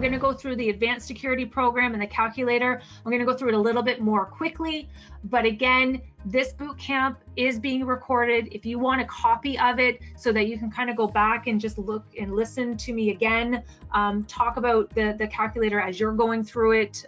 going to go through the advanced security program and the calculator. I'm going to go through it a little bit more quickly, but again, this boot camp is being recorded. If you want a copy of it so that you can kind of go back and just look and listen to me again, talk about the calculator as you're going through it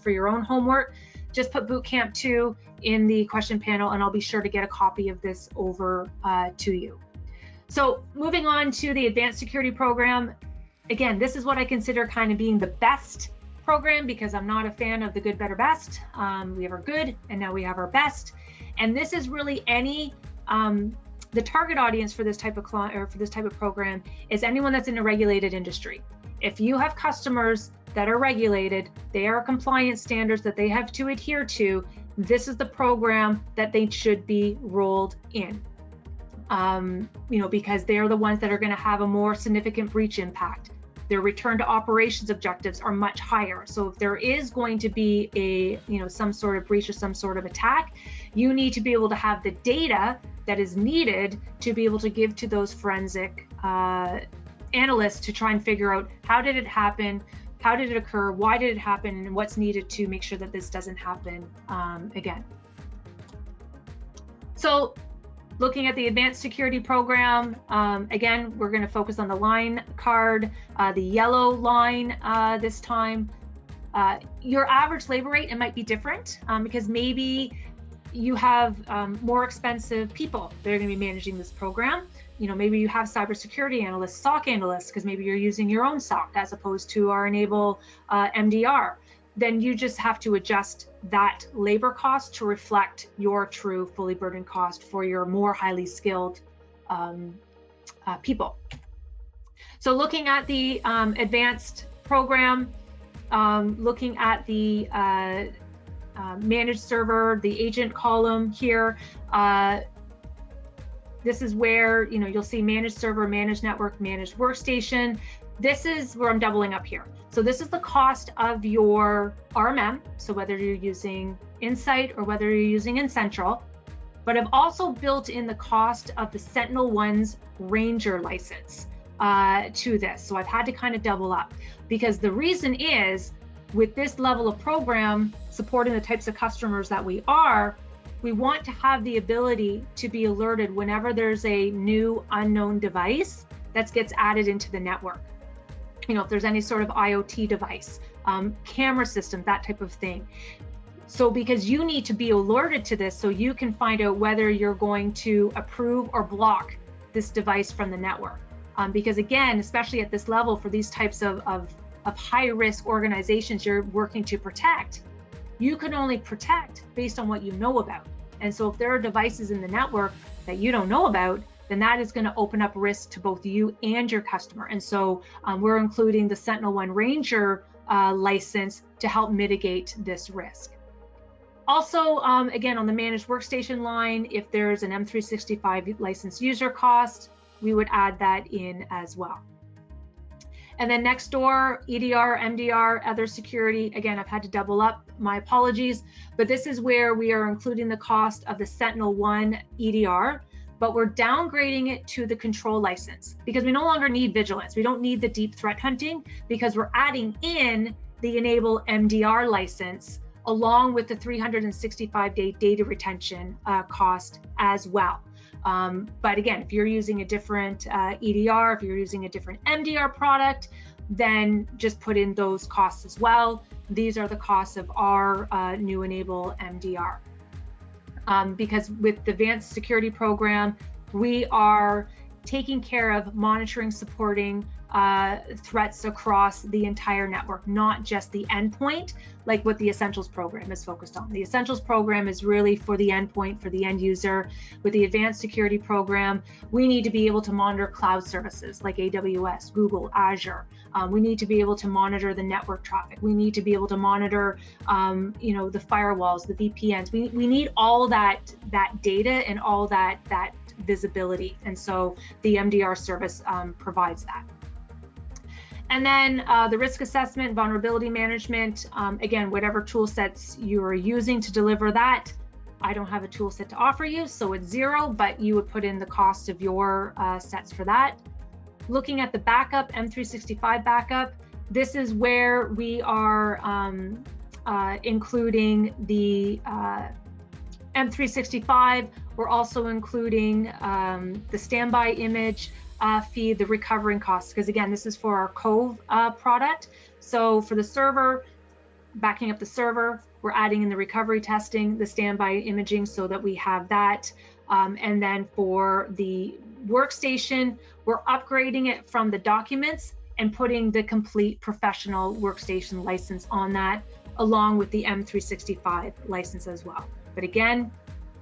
for your own homework, just put boot camp 2 in the question panel and I'll be sure to get a copy of this over to you. So moving on to the advanced security program, again, this is what I consider kind of being the best program because I'm not a fan of the good, better, best. We have our good and now we have our best. And this is really the target audience for this type of client or for this type of program is anyone that's in a regulated industry. If you have customers that are regulated, they are compliance standards that they have to adhere to, this is the program that they should be rolled in. Because they're the ones that are going to have a more significant breach impact. Their return to operations objectives are much higher. So if there is going to be some sort of breach or some sort of attack, you need to be able to have the data that is needed to be able to give to those forensic analysts to try and figure out how did it happen, how did it occur, why did it happen, and what's needed to make sure that this doesn't happen again. So looking at the advanced security program, again, we're going to focus on the line card, the yellow line this time. Your average labor rate, it might be different because maybe you have more expensive people that are going to be managing this program. Maybe you have cybersecurity analysts, SOC analysts, because maybe you're using your own SOC as opposed to our N-able MDR. Then you just have to adjust that labor cost to reflect your true fully burdened cost for your more highly skilled people. So looking at the advanced program, looking at the managed server, the agent column here, this is where you'll see managed server, managed network, managed workstation. This is where I'm doubling up here. So this is the cost of your RMM, so whether you're using Insight or whether you're using N-central, but I've also built in the cost of the SentinelOne's Ranger license to this. So I've had to kind of double up because the reason is with this level of program supporting the types of customers that we are, we want to have the ability to be alerted whenever there's a new unknown device that gets added into the network. If there's any sort of IoT device, camera system, that type of thing. So because you need to be alerted to this so you can find out whether you're going to approve or block this device from the network. Because again, especially at this level for these types of high risk organizations you're working to protect, you can only protect based on what you know about. And so if there are devices in the network that you don't know about, then that is going to open up risk to both you and your customer. And so we're including the SentinelOne Ranger license to help mitigate this risk. Also, again, on the managed workstation line, if there's an M365 license user cost, we would add that in as well. And then next door, EDR, MDR, other security. Again, I've had to double up, my apologies, but this is where we are including the cost of the SentinelOne EDR, but we're downgrading it to the control license because we no longer need vigilance. We don't need the deep threat hunting because we're adding in the N-able MDR license along with the 365-day data retention cost as well. But again, if you're using a different EDR, if you're using a different MDR product, then just put in those costs as well. These are the costs of our new N-able MDR. Because with the advanced security program, we are taking care of monitoring, supporting threats across the entire network, not just the endpoint, like what the Essentials program is focused on. The Essentials program is really for the endpoint, for the end user. With the advanced security program, we need to be able to monitor cloud services like AWS, Google, Azure. We need to be able to monitor the network traffic. We need to be able to monitor, the firewalls, the VPNs. We need all that data and all that visibility. And so the MDR service provides that. And then the risk assessment, vulnerability management, again, whatever tool sets you are using to deliver that, I don't have a tool set to offer you, so it's zero, but you would put in the cost of your sets for that. Looking at the backup, M365 backup, This is where we are including the M365. We're also including the standby image fee, the recovering costs, because again, this is for our Cove product. So for the server, backing up the server, we're adding in the recovery testing, the standby imaging, so that we have that. And then for the workstation, we're upgrading it from the documents and putting the complete professional workstation license on that, along with the M365 license as well. But again,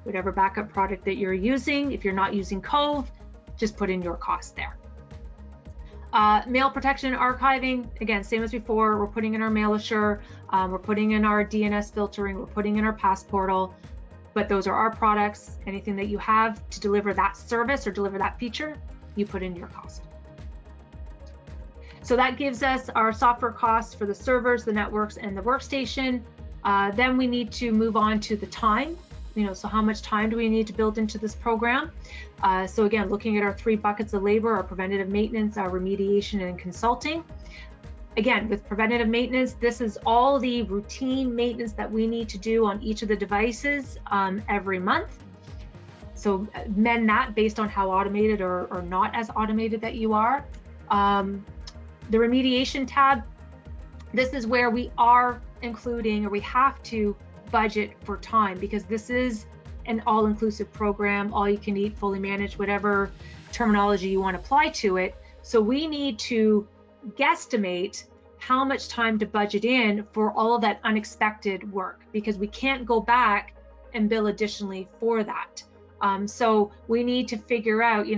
whatever backup product that you're using, if you're not using Cove, just put in your cost there. Mail protection and archiving, again, same as before, we're putting in our MailAssure, we're putting in our DNS filtering, we're putting in our Passportal, but those are our products. Anything that you have to deliver that service or deliver that feature, you put in your cost. So that gives us our software costs for the servers, the networks, and the workstation. Then we need to move on to the time. So how much time do we need to build into this program? So again, looking at our 3 buckets of labor, our preventative maintenance, our remediation, and consulting. Again, with preventative maintenance, this is all the routine maintenance that we need to do on each of the devices every month. So amend that based on how automated or not as automated that you are. The remediation tab, this is where we are including, or we have to budget for time, because this is an all-inclusive program, all you can eat, fully managed, whatever terminology you want to apply to it. So we need to guesstimate how much time to budget in for all of that unexpected work, because we can't go back and bill additionally for that. So we need to figure out,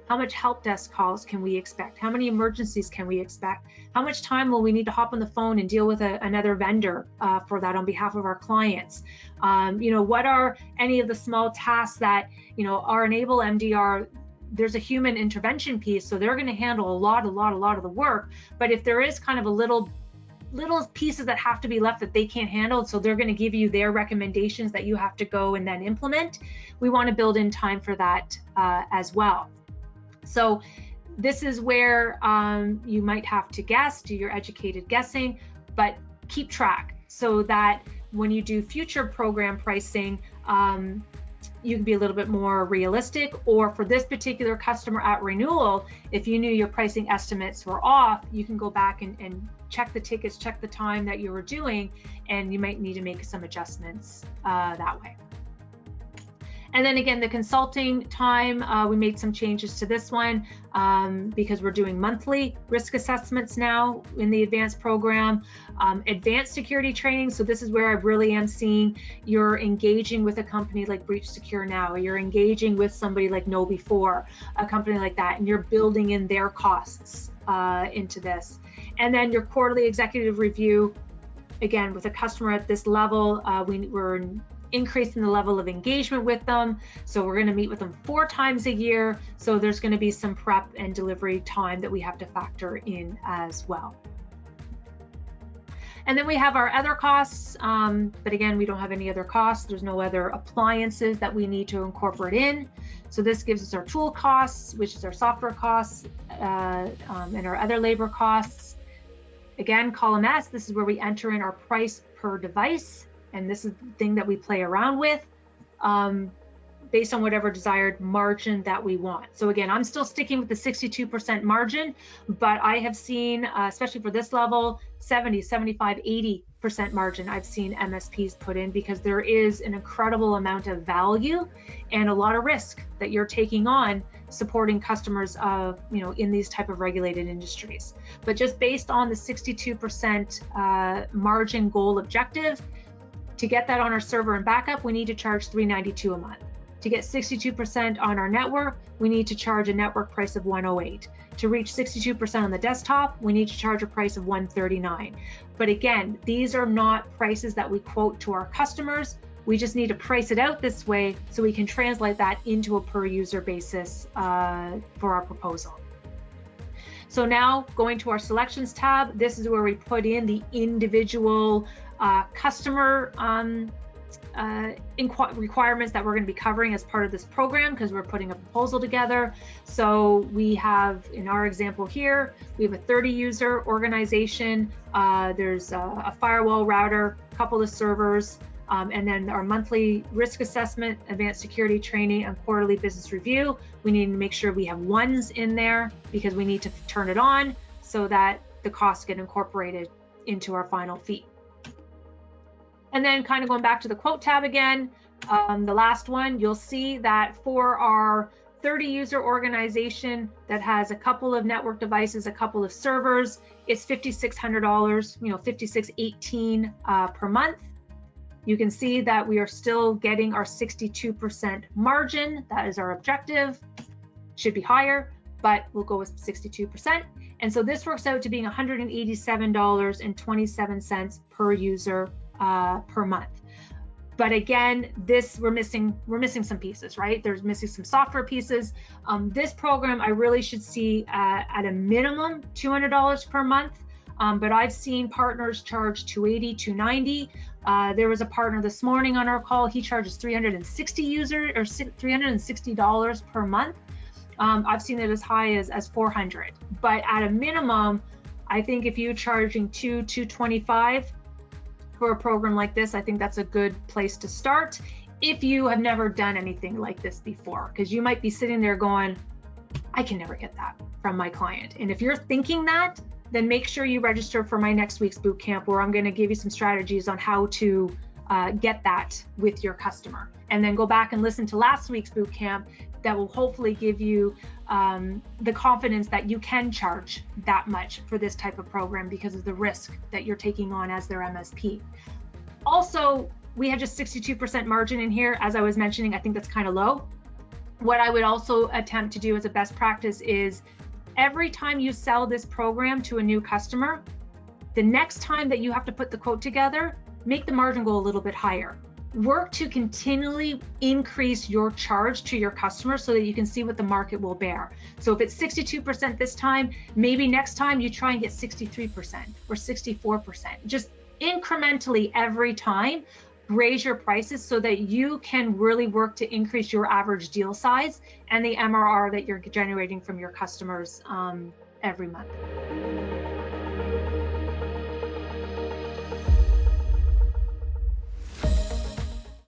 how much help desk calls can we expect? How many emergencies can we expect? How much time will we need to hop on the phone and deal with another vendor for that on behalf of our clients? What are any of the small tasks that, our Enable MDR, there's a human intervention piece, so they're going to handle a lot of the work. But if there is kind of a little pieces that have to be left that they can't handle, so they're going to give you their recommendations that you have to go and then implement, we want to build in time for that as well. So this is where you might have to guess, do your educated guessing, but keep track so that when you do future program pricing, you can be a little bit more realistic. Or for this particular customer at renewal, if you knew your pricing estimates were off, you can go back and check the tickets, check the time that you were doing, and you might need to make some adjustments that way. And then again, the consulting time, we made some changes to this one because we're doing monthly risk assessments now in the advanced program. Advanced security training, so this is where I really am seeing you're engaging with a company like Breach Secure now, or you're engaging with somebody like KnowBe4, a company like that, and you're building in their costs into this. And then your quarterly executive review, again, with a customer at this level, we're increasing the level of engagement with them. So we're going to meet with them 4 times a year. So there's going to be some prep and delivery time that we have to factor in as well. And then we have our other costs, but again, we don't have any other costs. There's no other appliances that we need to incorporate in. So this gives us our tool costs, which is our software costs, and our other labor costs. Again, column S, this is where we enter in our price per device. And this is the thing that we play around with based on whatever desired margin that we want. So again, I'm still sticking with the 62% margin, but I have seen, especially for this level, 70, 75, 80% margin I've seen MSPs put in, because there is an incredible amount of value and a lot of risk that you're taking on supporting customers of, in these type of regulated industries. But just based on the 62% margin goal objective, to get that on our server and backup, we need to charge $392 a month. To get 62% on our network, we need to charge a network price of $108. To reach 62% on the desktop, we need to charge a price of $139. But again, these are not prices that we quote to our customers. We just need to price it out this way so we can translate that into a per user basis for our proposal. So now going to our selections tab, this is where we put in the individual customer requirements that we're going to be covering as part of this program because we're putting a proposal together. So we have, in our example here, we have a 30-user organization. There's a firewall router, a couple of servers, and then our monthly risk assessment, advanced security training, and quarterly business review. We need to make sure we have ones in there because we need to turn it on so that the costs get incorporated into our final fee. And then kind of going back to the quote tab again, the last one, you'll see that for our 30-user organization that has a couple of network devices, a couple of servers, it's $5,600, $5,618 per month. You can see that we are still getting our 62% margin. That is our objective. Should be higher, but we'll go with 62%. And so this works out to being $187.27 per user per month. But again, we're missing some pieces, right? There's missing some software pieces. This program I really should see at a minimum $200 per month. But I've seen partners charge $280, $290. There was a partner this morning on our call. He charges $360 per month. I've seen it as high as $400. But at a minimum, I think if you're charging $225 for a program like this, I think that's a good place to start if you have never done anything like this before, because you might be sitting there going, I can never get that from my client. And if you're thinking that, then make sure you register for my next week's boot camp, where I'm going to give you some strategies on how to get that with your customer. And then go back and listen to last week's boot camp. That will hopefully give you the confidence that you can charge that much for this type of program because of the risk that you're taking on as their MSP. Also, we have just 62% margin in here. As I was mentioning, I think that's kind of low. What I would also attempt to do as a best practice is every time you sell this program to a new customer, the next time that you have to put the quote together, make the margin go a little bit higher. Work to continually increase your charge to your customers so that you can see what the market will bear. So if it's 62% this time, maybe next time you try and get 63% or 64%. Just incrementally every time, raise your prices so that you can really work to increase your average deal size and the MRR that you're generating from your customers every month.